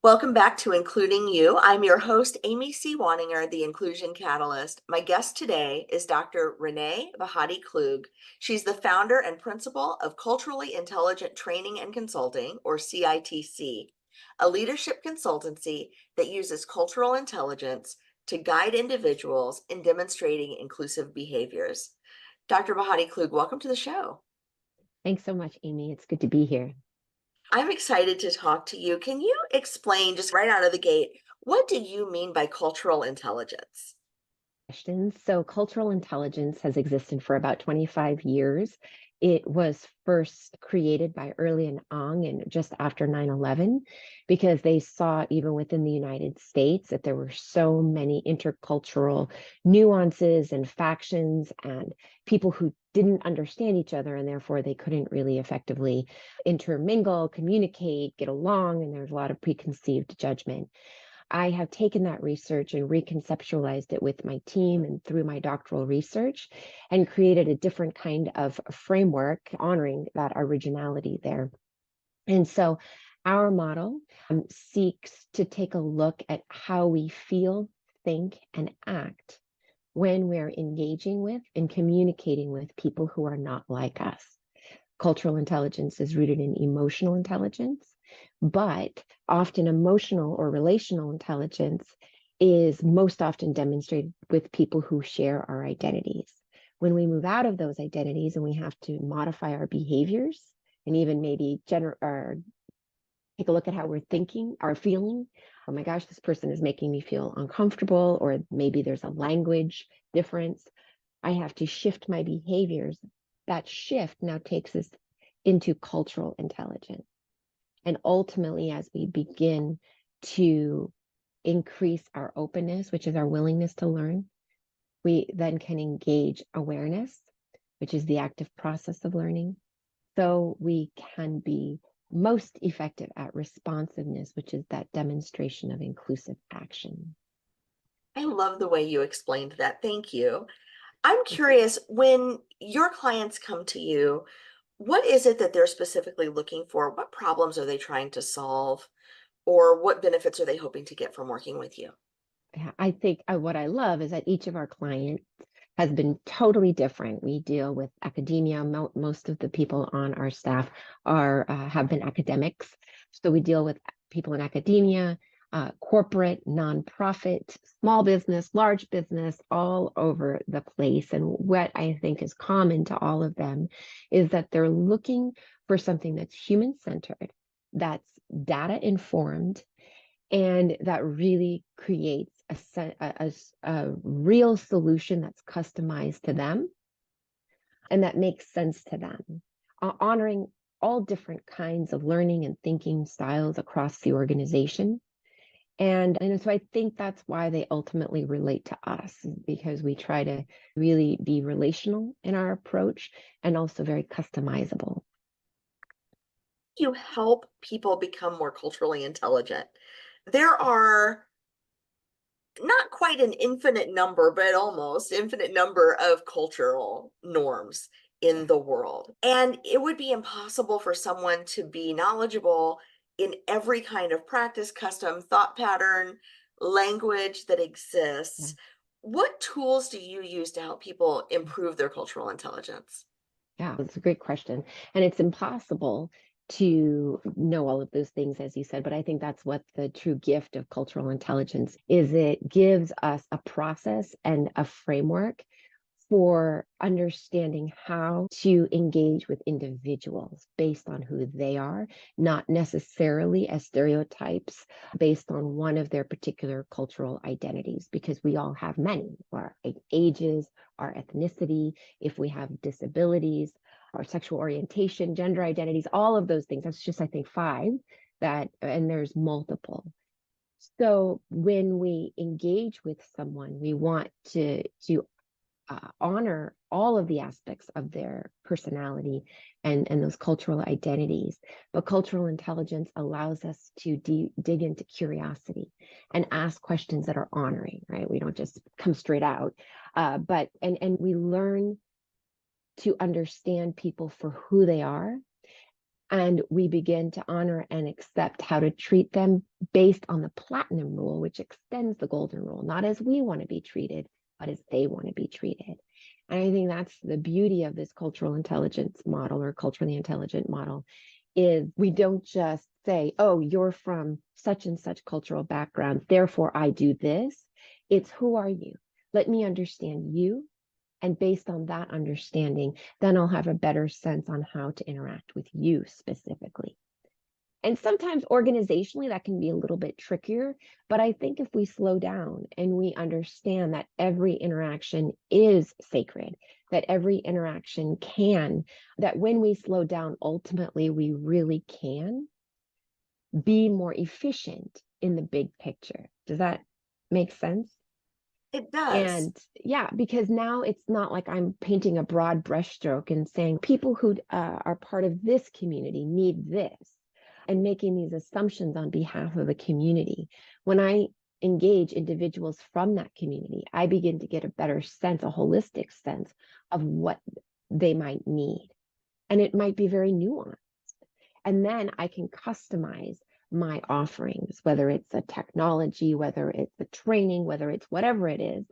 Welcome back to Including You. I'm your host, Amy C. Waninger, the Inclusion Catalyst. My guest today is Dr. Renee Bhatti-Klug. She's the founder and principal of Culturally Intelligent Training and Consulting, or CITC, a leadership consultancy that uses cultural intelligence to guide individuals in demonstrating inclusive behaviors. Dr. Bhatti-Klug, welcome to the show. Thanks so much, Amy. It's good to be here. I'm excited to talk to you. Can you explain just right out of the gate, what do you mean by cultural intelligence? So, cultural intelligence has existed for about 25 years. It was first created by Early and Ong and just after 9/11, because they saw even within the United States that there were so many intercultural nuances and factions and people who didn't understand each other, and therefore they couldn't really effectively intermingle, communicate, get along, and there's a lot of preconceived judgment. I have taken that research and reconceptualized it with my team and through my doctoral research and created a different kind of framework honoring that originality there. And so our model seeks to take a look at how we feel, think, and act when we're engaging with and communicating with people who are not like us. Cultural intelligence is rooted in emotional intelligence, but often emotional or relational intelligence is most often demonstrated with people who share our identities. When we move out of those identities and we have to modify our behaviors and even maybe take a look at how we're thinking, our feeling, oh my gosh, this person is making me feel uncomfortable, or maybe there's a language difference. I have to shift my behaviors. That shift now takes us into cultural intelligence. And ultimately, as we begin to increase our openness, which is our willingness to learn, we then can engage awareness, which is the active process of learning. So we can be most effective at responsiveness, which is that demonstration of inclusive action. I love the way you explained that. Thank you. I'm curious, when your clients come to you, what is it that they're specifically looking for? What problems are they trying to solve? Or what benefits are they hoping to get from working with you? I think what I love is that each of our clients has been totally different. We deal with academia. Most of the people on our staff are have been academics. So we deal with people in academia, corporate, nonprofit, small business, large business, all over the place. And what I think is common to all of them is that they're looking for something that's human-centered, that's data-informed, and that really creates a real solution that's customized to them and that makes sense to them, honoring all different kinds of learning and thinking styles across the organization. And so I think that's why they ultimately relate to us, because we try to really be relational in our approach and also very customizable. You help people become more culturally intelligent. There are not quite an infinite number, but almost infinite number of cultural norms in the world. And it would be impossible for someone to be knowledgeable in every kind of practice, custom, thought pattern, language that exists. What tools do you use to help people improve their cultural intelligence? Yeah, it's a great question. And it's impossible to know all of those things, as you said, but I think that's what the true gift of cultural intelligence is. It gives us a process and a framework for understanding how to engage with individuals based on who they are, not necessarily as stereotypes based on one of their particular cultural identities, because we all have many, our ages, our ethnicity, if we have disabilities, our sexual orientation, gender identities, all of those things. That's just, I think, five and there's multiple. So when we engage with someone, we want to honor all of the aspects of their personality and those cultural identities. But cultural intelligence allows us to dig into curiosity and ask questions that are honoring, right? We don't just come straight out, but we learn to understand people for who they are And we begin to honor and accept how to treat them based on the platinum rule, which extends the golden rule, not as we want to be treated, but as they want to be treated. And I think that's the beauty of this cultural intelligence model, or culturally intelligent model, is we don't just say, oh, you're from such and such cultural background, therefore I do this. It's, who are you? Let me understand you. And based on that understanding, then I'll have a better sense on how to interact with you specifically. And sometimes organizationally, that can be a little bit trickier. But I think if we slow down and we understand that every interaction is sacred, that every interaction can, that when we slow down, ultimately, we really can be more efficient in the big picture. Does that make sense? It does. And yeah, because now it's not like I'm painting a broad brushstroke and saying people who are part of this community need this, and making these assumptions on behalf of a community. When I engage individuals from that community, I begin to get a better sense, a holistic sense of what they might need. And it might be very nuanced. And then I can customize my offerings, whether it's a technology, whether it's a training, whether it's whatever it is,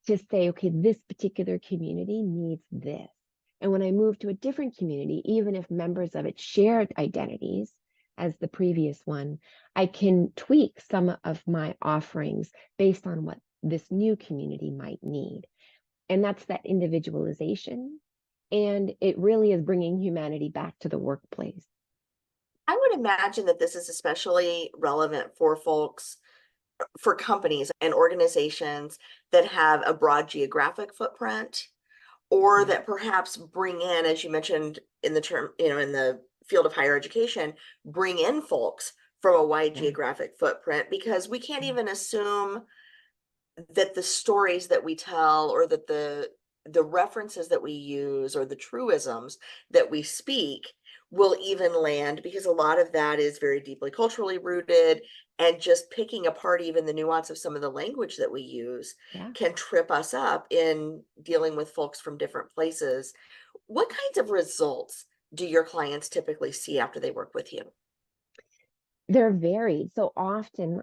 to say, okay, this particular community needs this. And when I move to a different community, even if members of it shared identities as the previous one, I can tweak some of my offerings based on what this new community might need. And that's that individualization. And it really is bringing humanity back to the workplace. I would imagine that this is especially relevant for folks, for companies and organizations that have a broad geographic footprint, or Yeah. that perhaps bring in, as you mentioned in the term, in the field of higher education, bring in folks from a wide Yeah. geographic footprint, because we can't Yeah. even assume that the stories that we tell, or that the references that we use, or the truisms that we speak will even land, because a lot of that is very deeply culturally rooted, and just picking apart even the nuance of some of the language that we use Yeah. can trip us up in dealing with folks from different places. What kinds of results do your clients typically see after they work with you? They're varied. So often,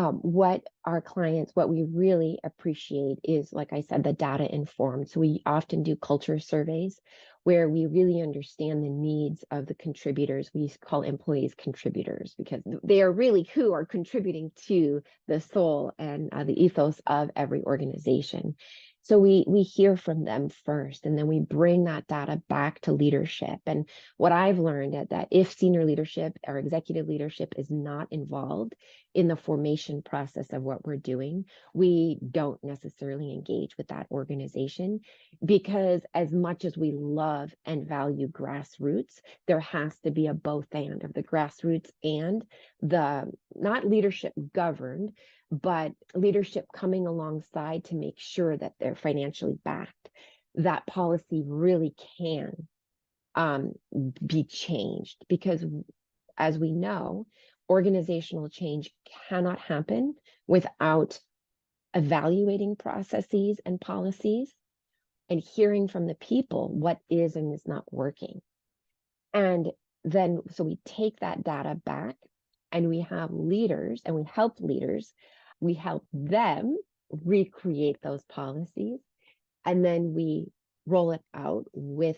what our clients, what we really appreciate is, like I said, the data informed. So we often do culture surveys where we really understand the needs of the contributors. We call employees contributors because they are really who are contributing to the soul and the ethos of every organization. So we hear from them first, and then we bring that data back to leadership. And what I've learned is that if senior leadership or executive leadership is not involved in the formation process of what we're doing, we don't necessarily engage with that organization, because as much as we love and value grassroots, there has to be a both and of the grassroots and the not leadership governed, but leadership coming alongside to make sure that they're financially backed. That policy really can um, be changed, because as we know, organizational change cannot happen without evaluating processes and policies and hearing from the people what is and is not working. And then, so we take that data back and we have leaders and we help leaders, we help them recreate those policies, and then we roll it out with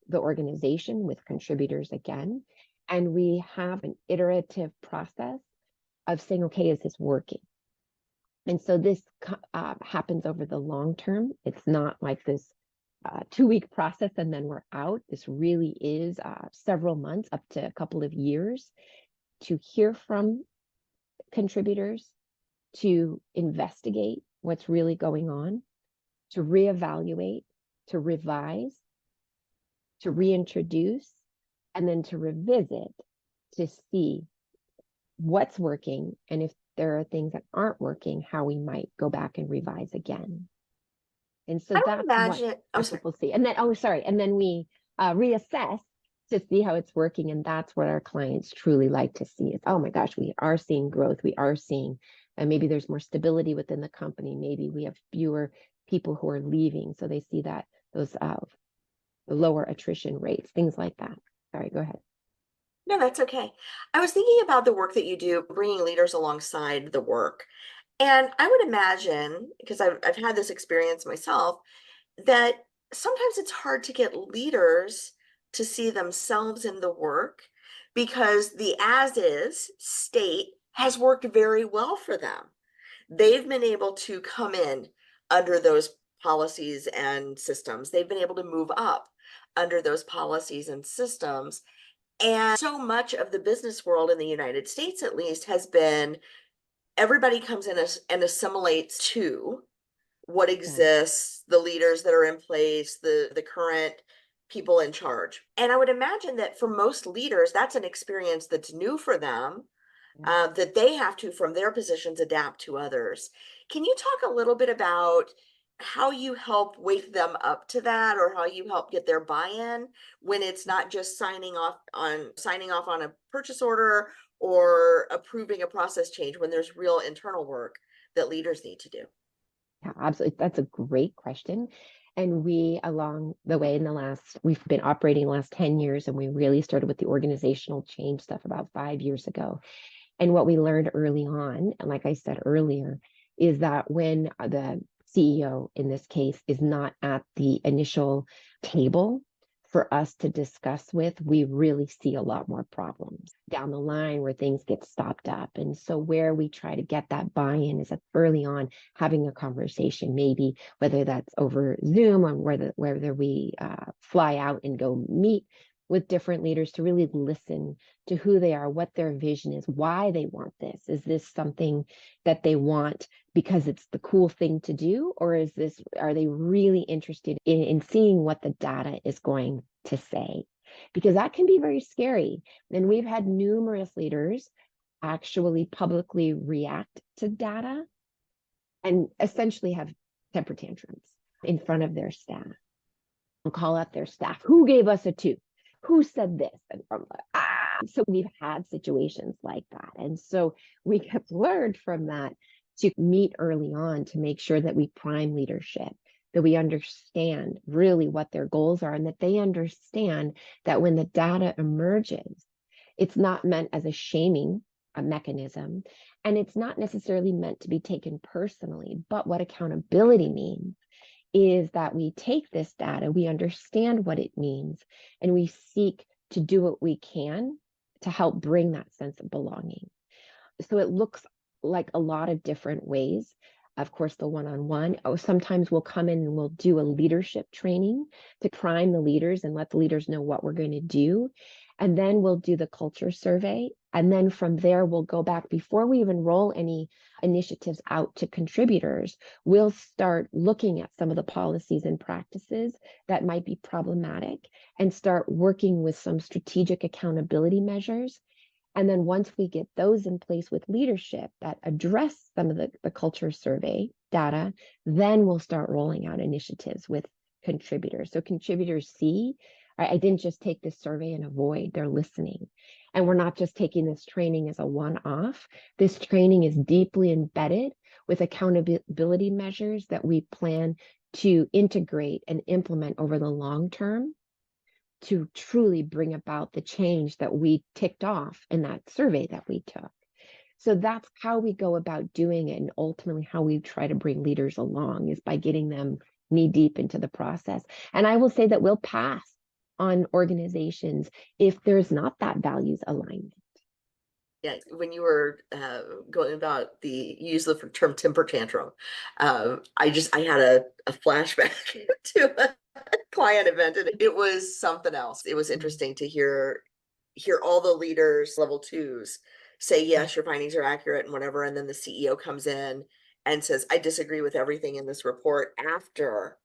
the organization, with contributors again. And we have an iterative process of saying, okay, is this working? And so this happens over the long term. It's not like this 2-week process and then we're out. This really is several months, up to a couple of years, to hear from contributors, to investigate what's really going on, to reevaluate, to revise, to reintroduce, and then to revisit to see what's working, and if there are things that aren't working, how we might go back and revise again. And so I would that's what imagine, oh, our sorry. people see. And then, oh, sorry, and then we reassess to see how it's working. And that's what our clients truly like to see is, oh my gosh, we are seeing growth. We are seeing, and maybe there's more stability within the company. Maybe we have fewer people who are leaving. So they see that those lower attrition rates, things like that. Sorry, go ahead. No, that's okay. I was thinking about the work that you do, bringing leaders alongside the work. And I would imagine, because I've had this experience myself, that sometimes it's hard to get leaders to see themselves in the work because the as is state has worked very well for them. They've been able to come in under those policies and systems. They've been able to move up under those policies and systems. And so much of the business world in the United States, at least, has been everybody comes in and assimilates to what Yeah. exists, the leaders that are in place, the current people in charge. And I would imagine that for most leaders, that's an experience that's new for them, Yeah. that they have to, from their positions, adapt to others. Can you talk a little bit about how you help wake them up to that, or how you help get their buy-in when it's not just signing off on a purchase order or approving a process change, when there's real internal work that leaders need to do? Yeah, absolutely. That's a great question. And we, along the way, we've been operating the last 10 years, and we really started with the organizational change stuff about 5 years ago. And what we learned early on, and like I said earlier, is that when the CEO in this case is not at the initial table for us to discuss with, we really see a lot more problems down the line where things get stopped up. And so, where we try to get that buy in is that early on having a conversation, maybe whether that's over Zoom or whether we fly out and go meet with different leaders to really listen to who they are, what their vision is, why they want this. Is this something that they want because it's the cool thing to do? Or are they really interested in seeing what the data is going to say? Because that can be very scary. And we've had numerous leaders actually publicly react to data and essentially have temper tantrums in front of their staff and call out their staff. Who gave us a two? Who said this? And so we've had situations like that. And so we have learned from that to meet early on to make sure that we prime leadership, that we understand really what their goals are, and that they understand that when the data emerges, it's not meant as a shaming a mechanism, and it's not necessarily meant to be taken personally. But what accountability means is that we take this data, we understand what it means, and we seek to do what we can to help bring that sense of belonging. So it looks like a lot of different ways. Of course, the one-on-one. Oh, sometimes we'll come in and we'll do a leadership training to prime the leaders and let the leaders know what we're going to do. And then we'll do the culture survey. And then from there, we'll go back before we even roll any initiatives out to contributors. We'll start looking at some of the policies and practices that might be problematic and start working with some strategic accountability measures. And then once we get those in place with leadership that address some of the culture survey data, then we'll start rolling out initiatives with contributors. So contributors see, I didn't just take this survey and avoid, they're listening. And we're not just taking this training as a one-off. This training is deeply embedded with accountability measures that we plan to integrate and implement over the long term to truly bring about the change that we ticked off in that survey that we took. So that's how we go about doing it. And ultimately, how we try to bring leaders along is by getting them knee deep into the process. And I will say that we'll pass on organizations if there's not that values alignment. Yeah, when you were going about the use the term temper tantrum, I had a flashback to a client event, and it was something else. It was Mm. interesting to hear all the leaders, level twos, say Yeah. yes, your findings are accurate and whatever, and then the CEO comes in and says, I disagree with everything in this report after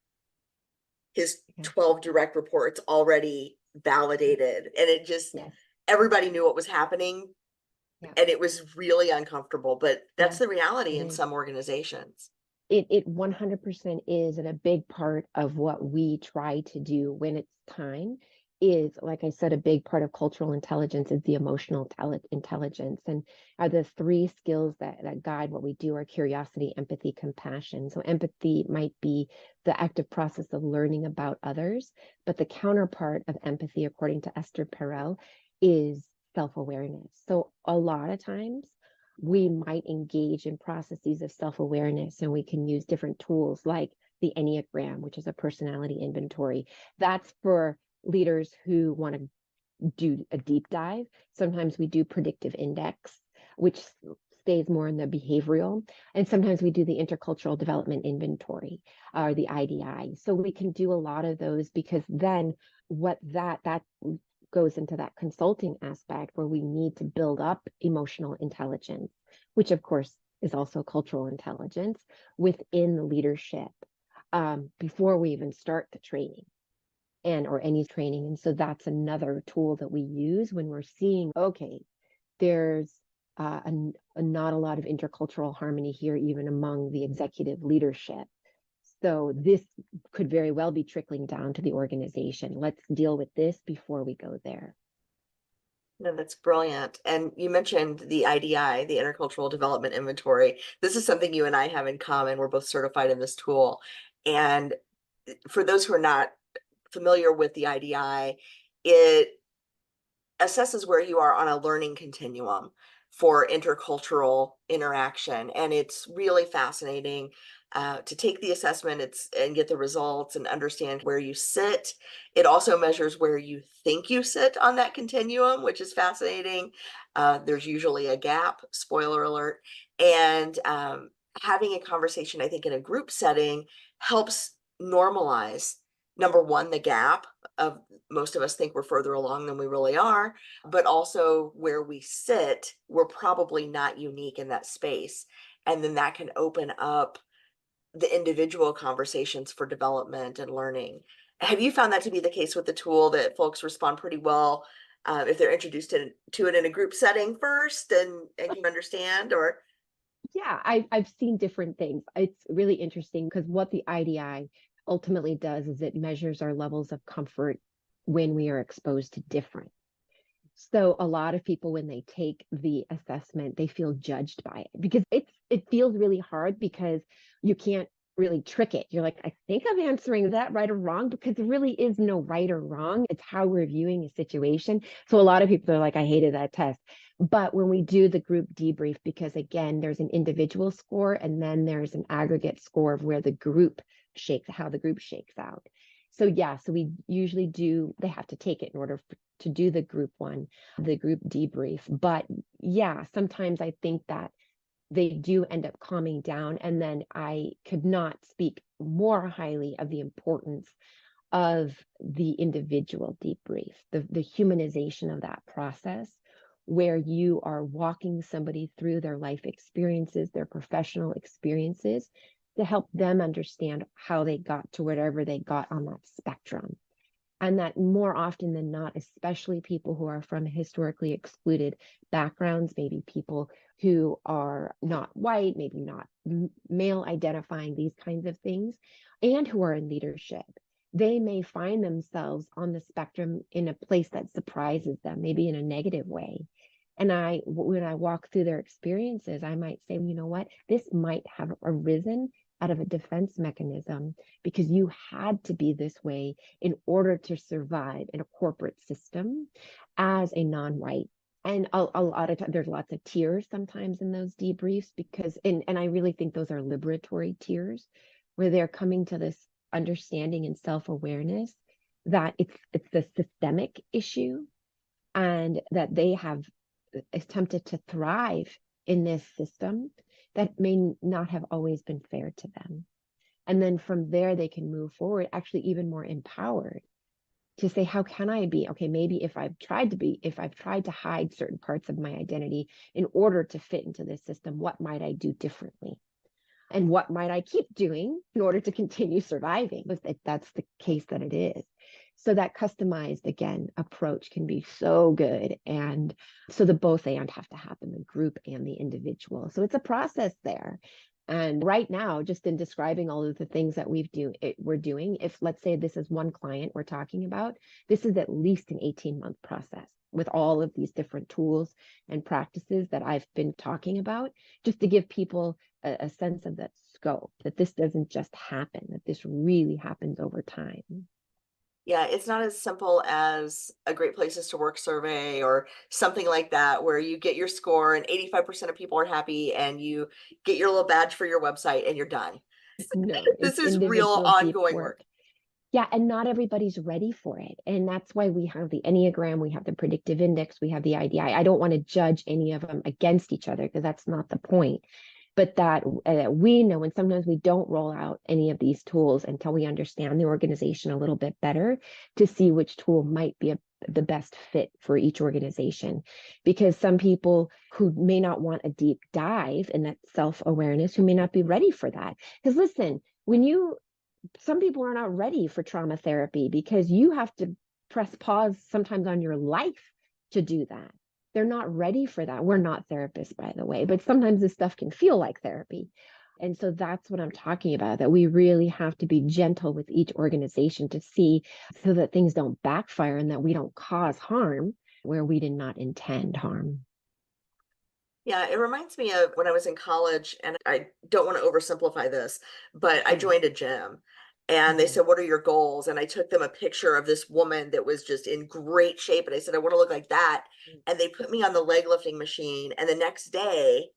his Yeah. 12 direct reports already validated, and it just Yes. everybody knew what was happening, Yeah. and it was really uncomfortable, but that's Yes, the reality it in is. some organizations. It 100% is, and a big part of what we try to do when it's time is, like I said, a big part of cultural intelligence is the emotional intelligence. And are the three skills that guide what we do are curiosity, empathy, compassion. So empathy might be the active process of learning about others, but the counterpart of empathy, according to Esther Perel, is self-awareness. So a lot of times we might engage in processes of self-awareness, and we can use different tools like the Enneagram, which is a personality inventory. That's for leaders who want to do a deep dive. Sometimes we do predictive index, which stays more in the behavioral. And sometimes we do the intercultural development inventory, or the IDI. So we can do a lot of those, because then what that goes into that consulting aspect where we need to build up emotional intelligence, which of course is also cultural intelligence within the leadership, before we even start the training or any training. And so that's another tool that we use when we're seeing, okay, there's not a lot of intercultural harmony here, even among the executive leadership. So this could very well be trickling down to the organization. Let's deal with this before we go there. No, that's brilliant. And you mentioned the IDI, the Intercultural Development Inventory. This is something you and I have in common. We're both certified in this tool. And for those who are not familiar with the IDI, it assesses where you are on a learning continuum for intercultural interaction. And it's really fascinating to take the assessment and get the results and understand where you sit. It also measures where you think you sit on that continuum, which is fascinating. There's usually a gap, spoiler alert. And having a conversation, I think, in a group setting helps normalize, number one, the gap of most of us think we're further along than we really are, but also where we sit, we're probably not unique in that space. And then that can open up the individual conversations for development and learning. Have you found that to be the case with the tool, that folks respond pretty well if they're introduced to it in a group setting first and can understand? Or Yeah, I've seen different things. It's really interesting because what the IDI ultimately does is it measures our levels of comfort when we are exposed to different. So a lot of people, when they take the assessment, they feel judged by it, because it feels really hard, because you can't really trick it. You're like, I think I'm answering that right or wrong, because there really is no right or wrong. It's how we're viewing a situation. So a lot of people are like, I hated that test. But when we do the group debrief, because again, there's an individual score and then there's an aggregate score of where how the group shakes out. So yeah, so we usually they have to take it in order to do the group debrief. But yeah, sometimes I think that they do end up calming down. And then I could not speak more highly of the importance of the individual debrief, the humanization of that process, where you are walking somebody through their life experiences, their professional experiences, to help them understand how they got to whatever they got on that spectrum. And that more often than not, especially people who are from historically excluded backgrounds, maybe people who are not white, maybe not male identifying, these kinds of things, and who are in leadership, they may find themselves on the spectrum in a place that surprises them, maybe in a negative way. And when I walk through their experiences, I might say, you know what, this might have arisen out of a defense mechanism, because you had to be this way in order to survive in a corporate system as a non-white. And a lot of times there's lots of tears sometimes in those debriefs, because and I really think those are liberatory tears, where they're coming to this understanding and self-awareness that it's a systemic issue, and that they have attempted to thrive in this system that may not have always been fair to them. And then from there, they can move forward, actually even more empowered, to say, how can I be? Okay, maybe if I've tried to hide certain parts of my identity in order to fit into this system, what might I do differently? And what might I keep doing in order to continue surviving, if that's the case that it is? So that customized, again, approach can be so good. And so the both and have to happen, the group and the individual. So it's a process there. And right now, just in describing all of the things that we're doing, if let's say this is one client we're talking about, this is at least an 18-month process with all of these different tools and practices that I've been talking about, just to give people a sense of that scope, that this doesn't just happen, that this really happens over time. Yeah, it's not as simple as a Great Places to Work survey or something like that, where you get your score and 85% of people are happy and you get your little badge for your website and you're done. No, This it's is real individual deep ongoing work. work. Yeah, and not everybody's ready for it. And that's why we have the Enneagram, we have the predictive index, we have the IDI. I don't want to judge any of them against each other because that's not the point. But that we know, and sometimes we don't roll out any of these tools until we understand the organization a little bit better to see which tool might be the best fit for each organization. Because some people who may not want a deep dive in that self-awareness, who may not be ready for that. Because listen, some people are not ready for trauma therapy because you have to press pause sometimes on your life to do that. They're not ready for that. We're not therapists, by the way, but sometimes this stuff can feel like therapy. And so that's what I'm talking about, that we really have to be gentle with each organization to see so that things don't backfire and that we don't cause harm where we did not intend harm. Yeah, it reminds me of when I was in college, and I don't want to oversimplify this, but I Mm-hmm. joined a gym and they said, "What are your goals?" And I took them a picture of this woman that was just in great shape. And I said, "I want to look like that." And they put me on the leg lifting machine. And the next day,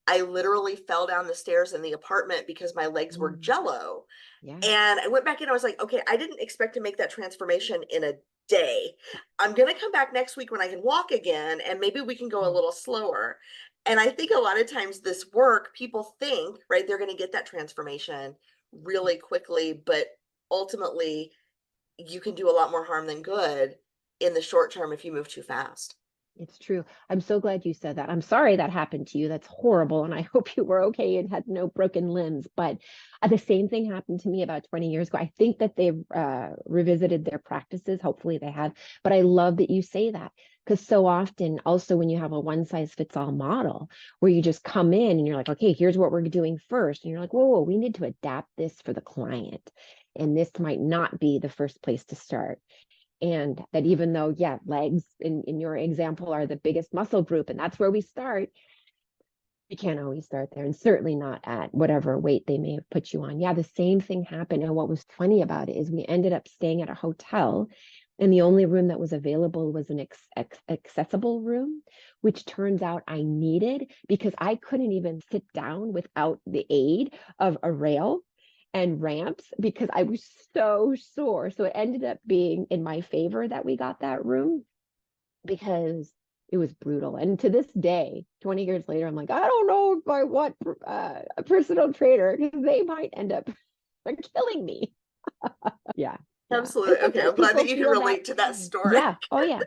I literally fell down the stairs in the apartment because my legs were Mm-hmm. jello. Yeah. And I went back in, I was like, okay, I didn't expect to make that transformation in a day. I'm going to come back next week when I can walk again, and maybe we can go a little slower. And I think a lot of times this work, people think, right, they're going to get that transformation really quickly, but ultimately, you can do a lot more harm than good in the short term if you move too fast. It's true. I'm so glad you said that. I'm sorry that happened to you. That's horrible. And I hope you were okay and had no broken limbs. But the same thing happened to me about 20 years ago. I think that they've revisited their practices. Hopefully they have. But I love that you say that because so often, also, when you have a one size fits all model where you just come in and you're like, okay, here's what we're doing first. And you're like, whoa, we need to adapt this for the client. And this might not be the first place to start. And that even though, yeah, legs in your example are the biggest muscle group, and that's where we start, you can't always start there, and certainly not at whatever weight they may have put you on. Yeah, the same thing happened. And what was funny about it is we ended up staying at a hotel, and the only room that was available was an accessible room, which turns out I needed because I couldn't even sit down without the aid of a rail and ramps because I was so sore. So it ended up being in my favor that we got that room because it was brutal. And to this day, 20 years later, I'm like, I don't know if I want a personal trainer because they might end up killing me. Yeah. Yeah. And Absolutely. Okay, sometimes I'm glad people that you can feel that. relate to that story. Yeah. Oh, yeah.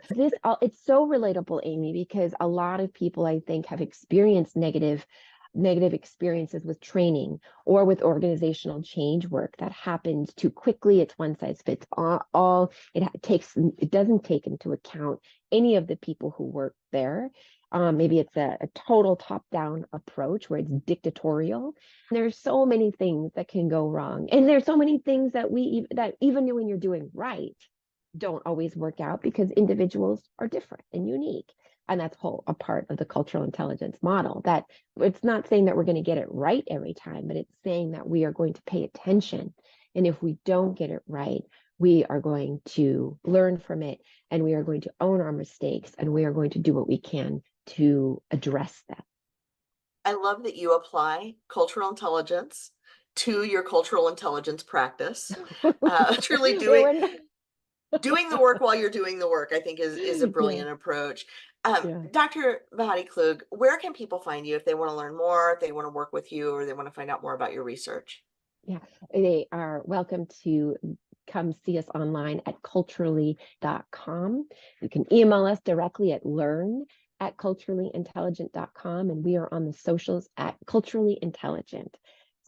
It's so relatable, Amy, because a lot of people, I think, have experienced negative experiences with training or with organizational change work that happens too quickly. It's one size fits all. It doesn't take into account any of the people who work there. Maybe it's a total top-down approach where it's dictatorial. There's so many things that can go wrong, and there's so many things that even when you're doing right, don't always work out because individuals are different and unique. And that's a part of the cultural intelligence model, that it's not saying that we're going to get it right every time, but it's saying that we are going to pay attention. And if we don't get it right, we are going to learn from it, and we are going to own our mistakes, and we are going to do what we can to address that. I love that you apply cultural intelligence to your cultural intelligence practice. Truly There were doing the work while you're doing the work, I think is a yeah, brilliant approach. yeah. Dr. Bhatti-Klug, where can people find you if they want to learn more, if they want to work with you, or they want to find out more about your research? Yeah, they are welcome to come see us online at culturally.com. You can email us directly at learn@culturallyintelligent.com, and we are on the socials at culturally intelligent.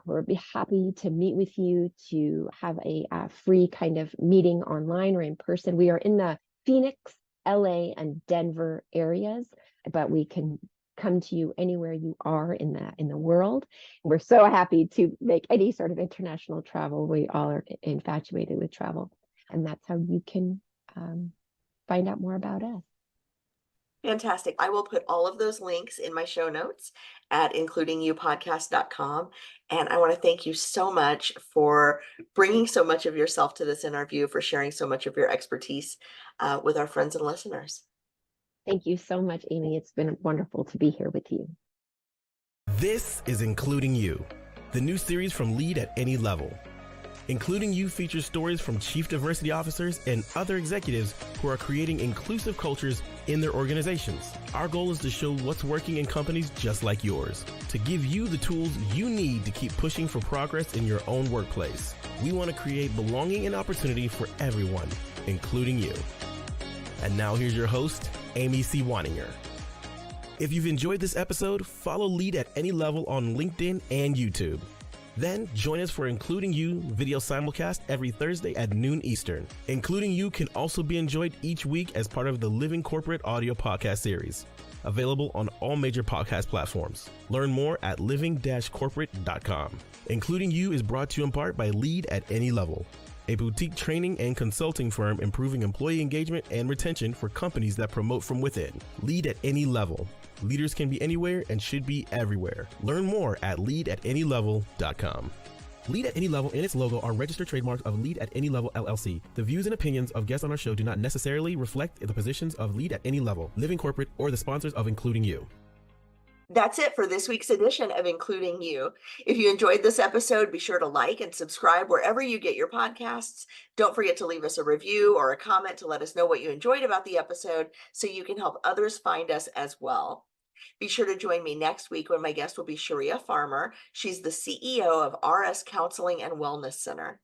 We'll be happy to meet with you to have a free kind of meeting online or in person. We are in the Phoenix, LA, and Denver areas, but we can come to you anywhere you are in the world. We're so happy to make any sort of international travel. We all are infatuated with travel, and that's how you can find out more about us. Fantastic. I will put all of those links in my show notes at includingyoupodcast.com. And I want to thank you so much for bringing so much of yourself to this interview, for sharing so much of your expertise with our friends and listeners. Thank you so much, Amy. It's been wonderful to be here with you. This is Including You, the new series from Lead at Any Level. Including You features stories from chief diversity officers and other executives who are creating inclusive cultures in their organizations. Our goal is to show what's working in companies just like yours, to give you the tools you need to keep pushing for progress in your own workplace. We want to create belonging and opportunity for everyone, including you. And now here's your host, Amy C. Waninger. If you've enjoyed this episode, follow Lead at Any Level on LinkedIn and YouTube. Then join us for Including You video simulcast every Thursday at noon Eastern. Including You can also be enjoyed each week as part of the Living Corporate audio podcast series, available on all major podcast platforms. Learn more at living-corporate.com. Including You is brought to you in part by Lead at Any Level, a boutique training and consulting firm improving employee engagement and retention for companies that promote from within. Lead at Any Level. Leaders can be anywhere and should be everywhere. Learn more at leadatanylevel.com. Lead at Any Level and its logo are registered trademarks of Lead at Any Level LLC. The views and opinions of guests on our show do not necessarily reflect the positions of Lead at Any Level, Living Corporate, or the sponsors of Including You. That's it for this week's edition of Including You. If you enjoyed this episode, be sure to like and subscribe wherever you get your podcasts. Don't forget to leave us a review or a comment to let us know what you enjoyed about the episode so you can help others find us as well. Be sure to join me next week when my guest will be Sharia Farmer. She's the CEO of RS Counseling and Wellness Center.